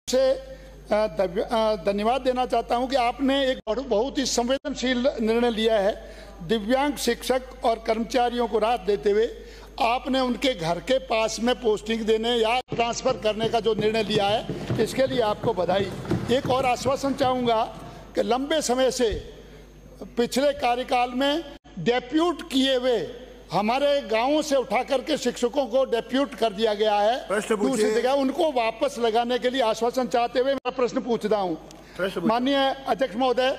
से धन्यवाद देना चाहता हूं कि आपने एक बहुत ही संवेदनशील निर्णय लिया है। दिव्यांग शिक्षक और कर्मचारियों को राहत देते हुए आपने उनके घर के पास में पोस्टिंग देने या ट्रांसफ़र करने का जो निर्णय लिया है, इसके लिए आपको बधाई। एक और आश्वासन चाहूँगा कि लंबे समय से पिछले कार्यकाल में डेप्यूट किए हुए हमारे गांवों से उठा करके शिक्षकों को डेप्यूट कर दिया गया है दूसरी जगह, उनको वापस लगाने के लिए आश्वासन चाहते हुए मैं प्रश्न पूछता हूं। माननीय अध्यक्ष महोदय,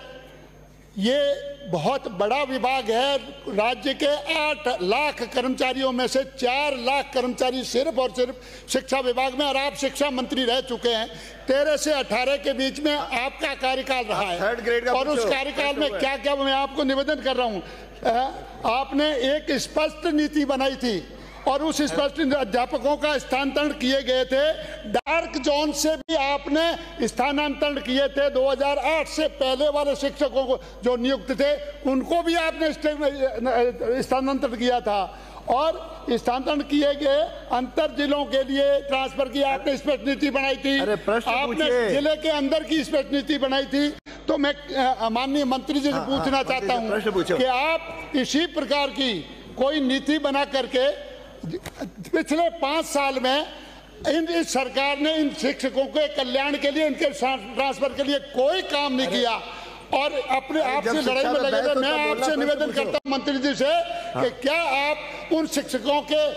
ये बहुत बड़ा विभाग है। राज्य के 8 लाख कर्मचारियों में से 4 लाख कर्मचारी सिर्फ और सिर्फ शिक्षा विभाग में, और आप शिक्षा मंत्री रह चुके हैं। 13 से 18 के बीच में आपका कार्यकाल रहा है और उस कार्यकाल में क्या क्या मैं आपको निवेदन कर रहा हूं। आपने एक स्पष्ट नीति बनाई थी और उस स्पष्ट अध्यापकों का स्थानांतरण किए गए थे। डार्क जोन से भी आपने स्थानांतरण किए थे। 2008 से पहले वाले शिक्षकों को जो नियुक्त थे उनको भी आपने स्थानांतरण किया था और स्थानांतरण किए गए अंतर जिलों के लिए ट्रांसफर की आपने स्पष्ट नीति बनाई थी। आपने जिले के अंदर की स्पष्ट नीति बनाई थी। तो मैं माननीय मंत्री जी से पूछना चाहता हूं कि आप इसी प्रकार की कोई नीति बना करके पिछले 5 साल में इस सरकार ने इन शिक्षकों के कल्याण के लिए, इनके ट्रांसफर के लिए कोई काम नहीं किया और अपने आप से लड़ाई में लगे थे। मैं आपसे निवेदन करता हूं मंत्री जी से कि क्या आप उन शिक्षकों के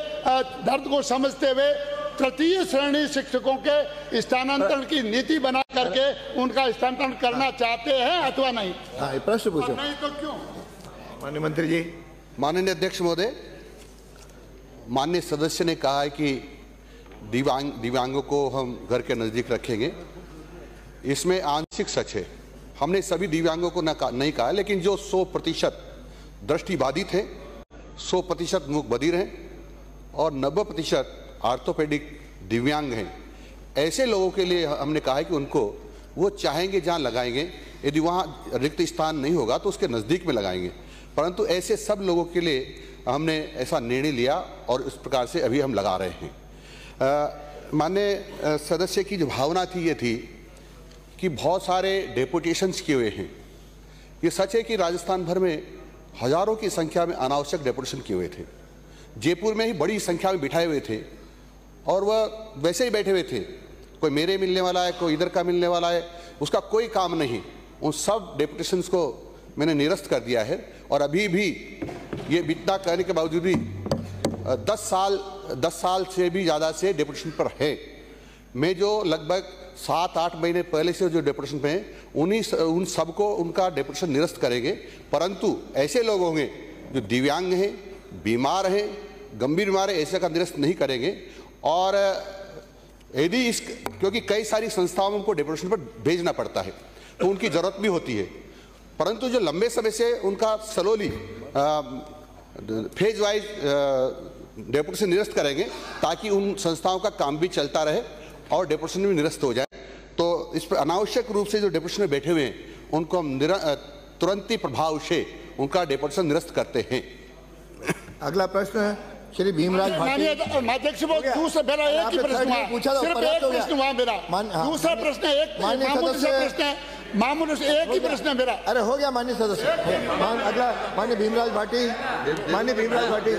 दर्द को समझते हुए तृतीय श्रेणी शिक्षकों के स्थानांतरण की नीति बना करके उनका स्थानांतरण करना चाहते हैं अथवा नहीं? प्रश्न पूछो। नहीं तो क्यों? माननीय मंत्री जी। माननीय अध्यक्ष महोदय, माननीय सदस्य ने कहा है कि दिव्यांगों को हम घर के नज़दीक रखेंगे। इसमें आंशिक सच है। हमने सभी दिव्यांगों को नहीं कहा, लेकिन जो 100% दृष्टिबाधित हैं, 100% मूक बधिर हैं और 90% आर्थोपेडिक दिव्यांग हैं, ऐसे लोगों के लिए हमने कहा है कि उनको वो चाहेंगे जहाँ लगाएंगे। यदि वहाँ रिक्त स्थान नहीं होगा तो उसके नज़दीक में लगाएंगे, परंतु ऐसे सब लोगों के लिए हमने ऐसा निर्णय लिया और इस प्रकार से अभी हम लगा रहे हैं। माननीय सदस्य की जो भावना थी ये थी कि बहुत सारे डेपुटेशंस किए हुए हैं। ये सच है कि राजस्थान भर में हज़ारों की संख्या में अनावश्यक डेपुटेशन किए हुए थे। जयपुर में ही बड़ी संख्या में बिठाए हुए थे और वह वैसे ही बैठे हुए थे। कोई मेरे मिलने वाला है, कोई इधर का मिलने वाला है, उसका कोई काम नहीं। उन सब डेपुटेशंस को मैंने निरस्त कर दिया है और अभी भी ये इतना कहने के बावजूद भी 10 साल से भी ज़्यादा से डेपुटेशन पर है। मैं जो लगभग 7-8 महीने पहले से जो डेपुटेशन पे हैं उन सबको उनका डेपुटेशन निरस्त करेंगे, परंतु ऐसे लोग होंगे जो दिव्यांग हैं, बीमार हैं, गंभीर बीमार है, ऐसे का निरस्त नहीं करेंगे। और यदि क्योंकि कई सारी संस्थाओं में उनको डेपुटेशन पर भेजना पड़ता है तो उनकी ज़रूरत भी होती है, परंतु जो लंबे समय से उनका स्लोली फेज वाइज डेपुटेशन निरस्त करेंगे ताकि उन संस्थाओं का काम भी चलता रहे और डेपुटेशन भी निरस्त हो जाए। तो इस पर अनावश्यक रूप से जो डेपुटेशन में बैठे हुए हैं उनको हम तुरंत ही प्रभाव से उनका डेपुटेशन निरस्त करते हैं। अगला प्रश्न है श्री भीमराज भाटी। अध्यक्ष दूसरा मेरा एक ही प्रश्न पूछा, सिर्फ एक प्रश्न हुआ मेरा। दूसरा प्रश्न एक मामूली से एक ही प्रश्न है मेरा। अरे हो गया माननीय सदस्य। अगला माननीय भीमराज भाटी। माननीय भीमराज भाटी,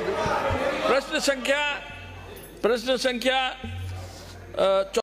प्रश्न संख्या